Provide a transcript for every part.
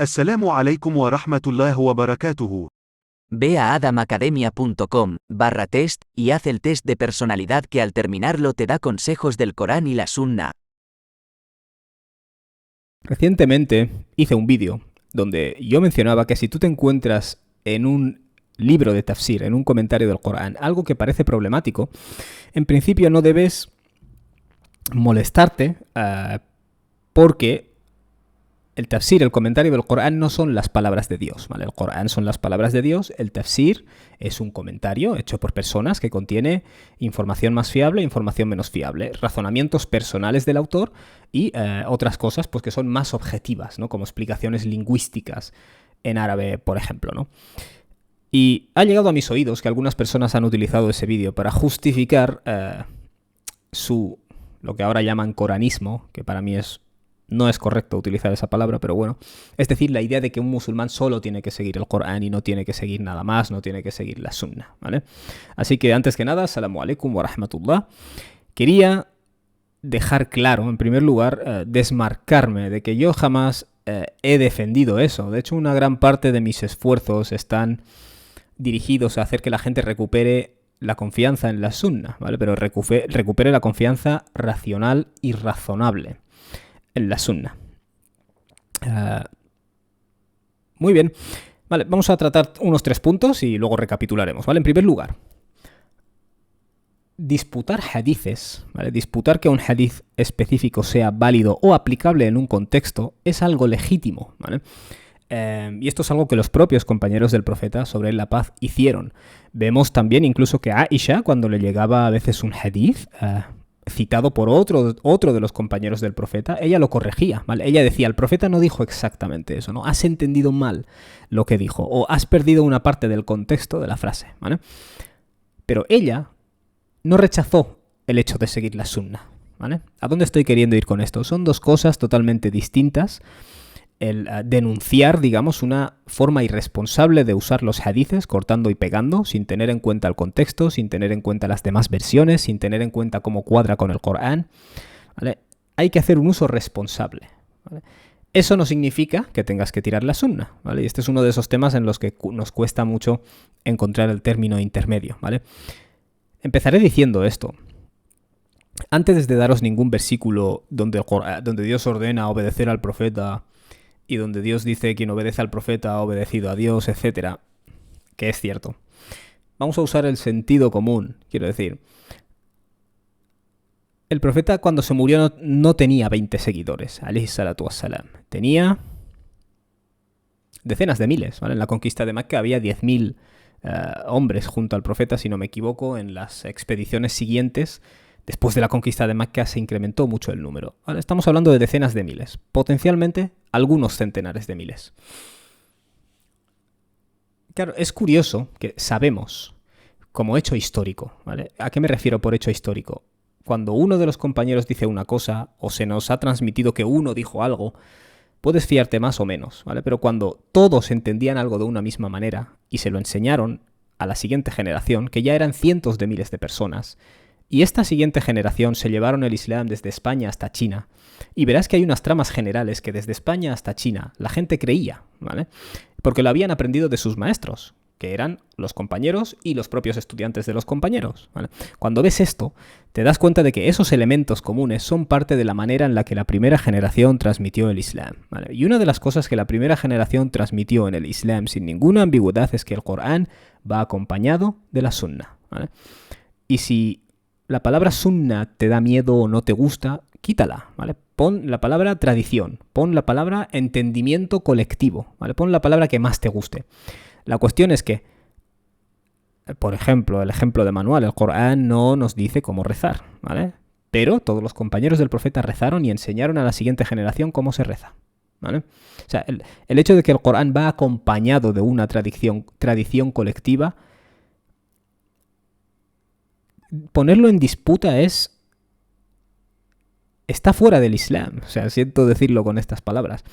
السلام عليكم ورحمة الله وبركاته. Ve a adamacademia.com/test y haz el test de personalidad que al terminarlo te da consejos del Corán y la Sunna. Recientemente hice un vídeo donde yo mencionaba que si tú te encuentras en un libro de tafsir, en un comentario del Corán, algo que parece problemático, en principio no debes molestarte porque el tafsir, el comentario del Corán no son las palabras de Dios, ¿vale? El Corán son las palabras de Dios, el tafsir es un comentario hecho por personas que contiene información más fiable, información menos fiable, razonamientos personales del autor y otras cosas pues, que son más objetivas, ¿no? Como explicaciones lingüísticas en árabe, por ejemplo, ¿no? Y ha llegado a mis oídos que algunas personas han utilizado ese vídeo para justificar lo que ahora llaman coranismo, que para mí no es correcto utilizar esa palabra, pero bueno. Es decir, la idea de que un musulmán solo tiene que seguir el Corán y no tiene que seguir nada más, no tiene que seguir la Sunna, ¿vale? Así que antes que nada, Assalamu alaikum wa rahmatullah. Quería dejar claro, en primer lugar, desmarcarme de que yo jamás he defendido eso. De hecho, una gran parte de mis esfuerzos están dirigidos a hacer que la gente recupere la confianza en la Sunna, ¿vale? Pero recupere la confianza racional y razonable en la Sunna. Muy bien. Vale, vamos a tratar unos 3 puntos y luego recapitularemos, ¿vale? En primer lugar, disputar hadices, ¿vale? Disputar que un hadiz específico sea válido o aplicable en un contexto es algo legítimo, ¿vale? Y esto es algo que los propios compañeros del profeta sobre la paz hicieron. Vemos también incluso que Aisha, cuando le llegaba a veces un hadith citado por otro de los compañeros del profeta, ella lo corregía, ¿vale? Ella decía, el profeta no dijo exactamente eso, ¿no? Has entendido mal lo que dijo o has perdido una parte del contexto de la frase, ¿vale? Pero ella no rechazó el hecho de seguir la sunna, ¿vale? ¿A dónde estoy queriendo ir con esto? Son dos cosas totalmente distintas. El denunciar, digamos, una forma irresponsable de usar los hadices, cortando y pegando, sin tener en cuenta el contexto, sin tener en cuenta las demás versiones, sin tener en cuenta cómo cuadra con el Corán, ¿vale? Hay que hacer un uso responsable, ¿vale? Eso no significa que tengas que tirar la sunna, ¿vale? Y este es uno de esos temas en los que nos cuesta mucho encontrar el término intermedio, ¿vale? Empezaré diciendo esto. Antes de daros ningún versículo donde Dios ordena obedecer al profeta y donde Dios dice quien obedece al profeta ha obedecido a Dios, etc., que es cierto. Vamos a usar el sentido común, quiero decir. El profeta cuando se murió no tenía 20 seguidores, alayhi salatu wassalam. Tenía decenas de miles, ¿vale? En la conquista de Mecca había 10.000 hombres junto al profeta, si no me equivoco. En las expediciones siguientes, después de la conquista de Mecca, se incrementó mucho el número, ¿vale? Estamos hablando de decenas de miles, potencialmente algunos centenares de miles. Claro, es curioso que sabemos, como hecho histórico, ¿vale? ¿A qué me refiero por hecho histórico? Cuando uno de los compañeros dice una cosa o se nos ha transmitido que uno dijo algo, puedes fiarte más o menos, ¿vale? Pero cuando todos entendían algo de una misma manera y se lo enseñaron a la siguiente generación, que ya eran cientos de miles de personas, y esta siguiente generación se llevaron el Islam desde España hasta China, y verás que hay unas tramas generales que desde España hasta China la gente creía, ¿vale? Porque lo habían aprendido de sus maestros, que eran los compañeros y los propios estudiantes de los compañeros, ¿vale? Cuando ves esto, te das cuenta de que esos elementos comunes son parte de la manera en la que la primera generación transmitió el Islam, ¿vale? Y una de las cosas que la primera generación transmitió en el Islam sin ninguna ambigüedad es que el Corán va acompañado de la Sunna, ¿vale? Y si la palabra sunna te da miedo o no te gusta, quítala, ¿vale? Pon la palabra tradición, pon la palabra entendimiento colectivo, ¿vale? Pon la palabra que más te guste. La cuestión es que, por ejemplo, el ejemplo de Manuel, el Corán no nos dice cómo rezar, ¿vale? Pero todos los compañeros del profeta rezaron y enseñaron a la siguiente generación cómo se reza, ¿vale? O sea, el hecho de que el Corán va acompañado de una tradición colectiva, ponerlo en disputa está fuera del Islam. O sea, siento decirlo con estas palabras.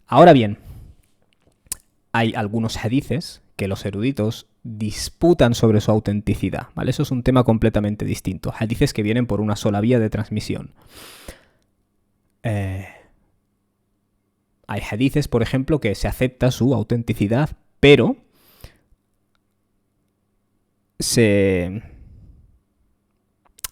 Ahora bien, hay algunos hadices que los eruditos disputan sobre su autenticidad, ¿vale? Eso es un tema completamente distinto. Hadices que vienen por una sola vía de transmisión. hay hadices, por ejemplo, que se acepta su autenticidad, pero se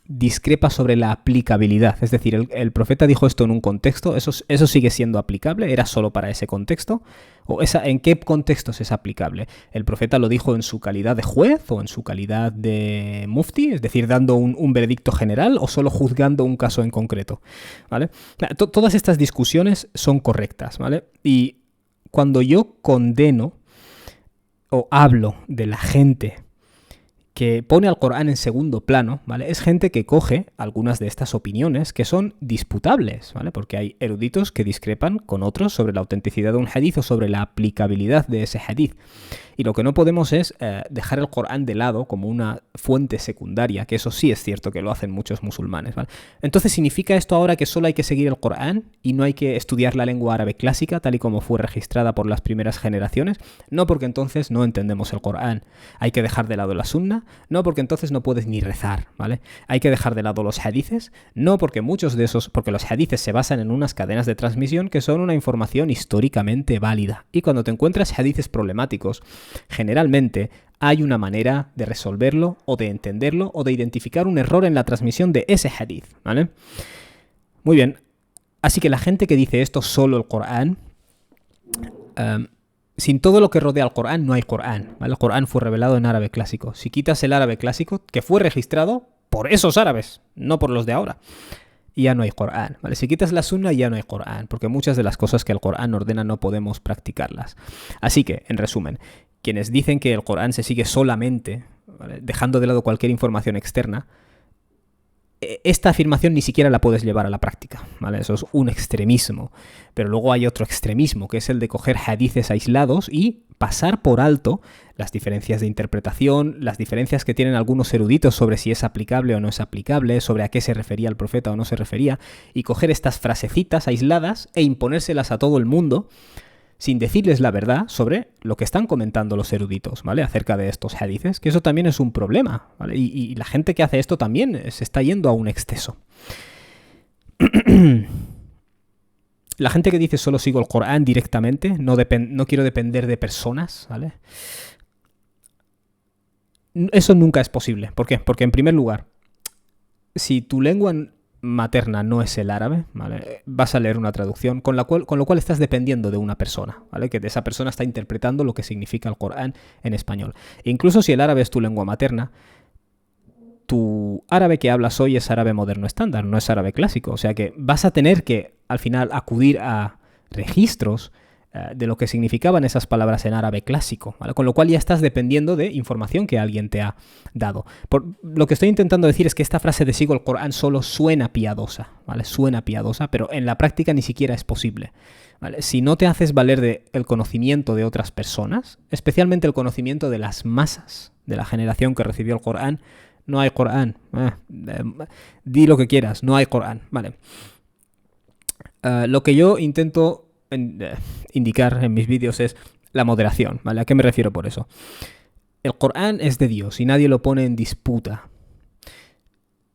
discrepa sobre la aplicabilidad. Es decir, el profeta dijo esto en un contexto, eso sigue siendo aplicable, era solo para ese contexto, o ¿en qué contextos es aplicable? ¿El profeta lo dijo en su calidad de juez o en su calidad de mufti, es decir, dando un veredicto general o solo juzgando un caso en concreto? ¿Vale? Todas estas discusiones son correctas, ¿vale? Y cuando yo condeno o hablo de la gente que pone al Corán en segundo plano, ¿vale? Es gente que coge algunas de estas opiniones que son disputables, ¿vale? Porque hay eruditos que discrepan con otros sobre la autenticidad de un hadith o sobre la aplicabilidad de ese hadith. Y lo que no podemos es dejar el Corán de lado como una fuente secundaria, que eso sí es cierto que lo hacen muchos musulmanes, ¿vale? Entonces, ¿significa esto ahora que solo hay que seguir el Corán y no hay que estudiar la lengua árabe clásica tal y como fue registrada por las primeras generaciones? No, porque entonces no entendemos el Corán. Hay que dejar de lado la sunna. No, porque entonces no puedes ni rezar, ¿vale? Hay que dejar de lado los hadices. No, porque porque los hadices se basan en unas cadenas de transmisión que son una información históricamente válida. Y cuando te encuentras hadices problemáticos, generalmente hay una manera de resolverlo o de entenderlo o de identificar un error en la transmisión de ese hadith, ¿vale? Muy bien. Así que la gente que dice esto solo el Corán, sin todo lo que rodea al Corán no hay Corán, ¿vale? El Corán fue revelado en árabe clásico. Si quitas el árabe clásico, que fue registrado por esos árabes, no por los de ahora, ya no hay Corán, ¿vale? Si quitas la sunna ya no hay Corán, porque muchas de las cosas que el Corán ordena no podemos practicarlas. Así que, en resumen, quienes dicen que el Corán se sigue solamente, ¿vale?, dejando de lado cualquier información externa, esta afirmación ni siquiera la puedes llevar a la práctica, ¿vale? Eso es un extremismo. Pero luego hay otro extremismo, que es el de coger hadices aislados y pasar por alto las diferencias de interpretación, las diferencias que tienen algunos eruditos sobre si es aplicable o no es aplicable, sobre a qué se refería el profeta o no se refería, y coger estas frasecitas aisladas e imponérselas a todo el mundo sin decirles la verdad sobre lo que están comentando los eruditos, ¿vale?, acerca de estos hadices, que eso también es un problema, ¿vale? Y la gente que hace esto también se está yendo a un exceso. La gente que dice solo sigo el Corán directamente, no quiero depender de personas, ¿vale? Eso nunca es posible. ¿Por qué? Porque en primer lugar, si tu lengua materna no es el árabe, ¿vale?, vas a leer una traducción con lo cual estás dependiendo de una persona, ¿vale?, que esa persona está interpretando lo que significa el Corán en español. E incluso si el árabe es tu lengua materna, tu árabe que hablas hoy es árabe moderno estándar, no es árabe clásico. O sea que vas a tener que, al final, acudir a registros de lo que significaban esas palabras en árabe clásico, ¿vale? Con lo cual ya estás dependiendo de información que alguien te ha dado. Lo que estoy intentando decir es que esta frase de sigo el Corán solo suena piadosa, ¿vale? Suena piadosa, pero en la práctica ni siquiera es posible, ¿vale? Si no te haces valer del conocimiento de otras personas, especialmente el conocimiento de las masas de la generación que recibió el Corán, no hay Corán. Di lo que quieras, no hay Corán, ¿vale? Lo que yo intento indicar en mis vídeos es la moderación, ¿vale? ¿A qué me refiero por eso? El Corán es de Dios y nadie lo pone en disputa.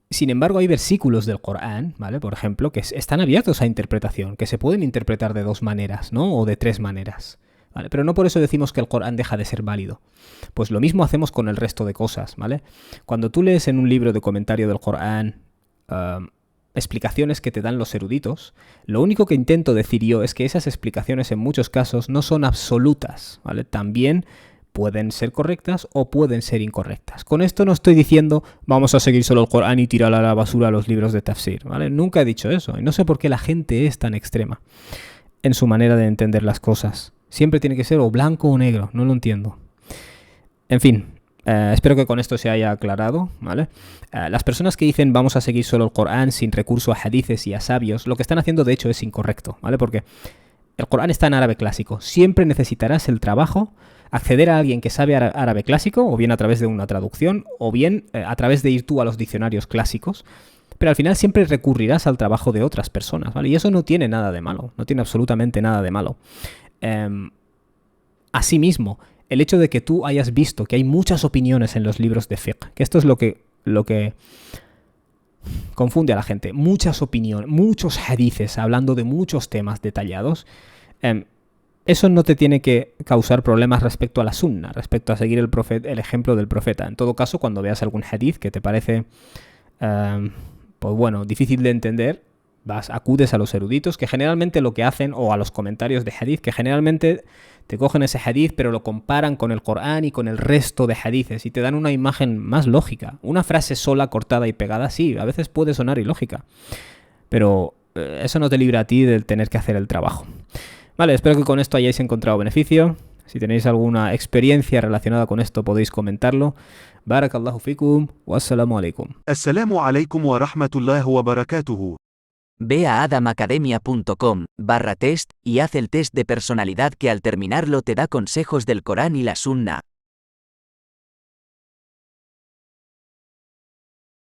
Sin embargo, hay versículos del Corán, ¿vale?, por ejemplo, que están abiertos a interpretación, que se pueden interpretar de 2 maneras, ¿no?, o de 3 maneras, ¿vale? Pero no por eso decimos que el Corán deja de ser válido. Pues lo mismo hacemos con el resto de cosas, ¿vale? Cuando tú lees en un libro de comentario del Corán explicaciones que te dan los eruditos, lo único que intento decir yo es que esas explicaciones en muchos casos no son absolutas, ¿vale? También pueden ser correctas o pueden ser incorrectas. Con esto no estoy diciendo vamos a seguir solo el Corán y tirar a la basura los libros de tafsir, ¿vale? Nunca he dicho eso y no sé por qué la gente es tan extrema en su manera de entender las cosas. Siempre tiene que ser o blanco o negro, no lo entiendo. En fin, espero que con esto se haya aclarado, ¿vale? Las personas que dicen vamos a seguir solo el Corán sin recurso a hadices y a sabios, lo que están haciendo de hecho es incorrecto, ¿vale? Porque el Corán está en árabe clásico. Siempre necesitarás el trabajo, acceder a alguien que sabe árabe clásico, o bien a través de una traducción, o bien a través de ir tú a los diccionarios clásicos, pero al final siempre recurrirás al trabajo de otras personas, ¿vale? Y eso no tiene nada de malo, no tiene absolutamente nada de malo. Asimismo, el hecho de que tú hayas visto que hay muchas opiniones en los libros de fiqh, que esto es lo que confunde a la gente, muchas opiniones, muchos hadices hablando de muchos temas detallados, Eso no te tiene que causar problemas respecto a la sunna, respecto a seguir el ejemplo del profeta. En todo caso, cuando veas algún hadith que te parece, pues bueno, difícil de entender, acudes a los eruditos, que generalmente lo que hacen, o a los comentarios de hadith, que generalmente te cogen ese hadith pero lo comparan con el Corán y con el resto de hadithes y te dan una imagen más lógica. Una frase sola, cortada y pegada, sí, a veces puede sonar ilógica, pero eso no te libra a ti de tener que hacer el trabajo. Vale, espero que con esto hayáis encontrado beneficio. Si tenéis alguna experiencia relacionada con esto podéis comentarlo. Barakallahu fikum, wassalamu alaikum. السلام عليكم ورحمة الله وبركاته. Ve a adamacademia.com/test y haz el test de personalidad que al terminarlo te da consejos del Corán y la Sunna.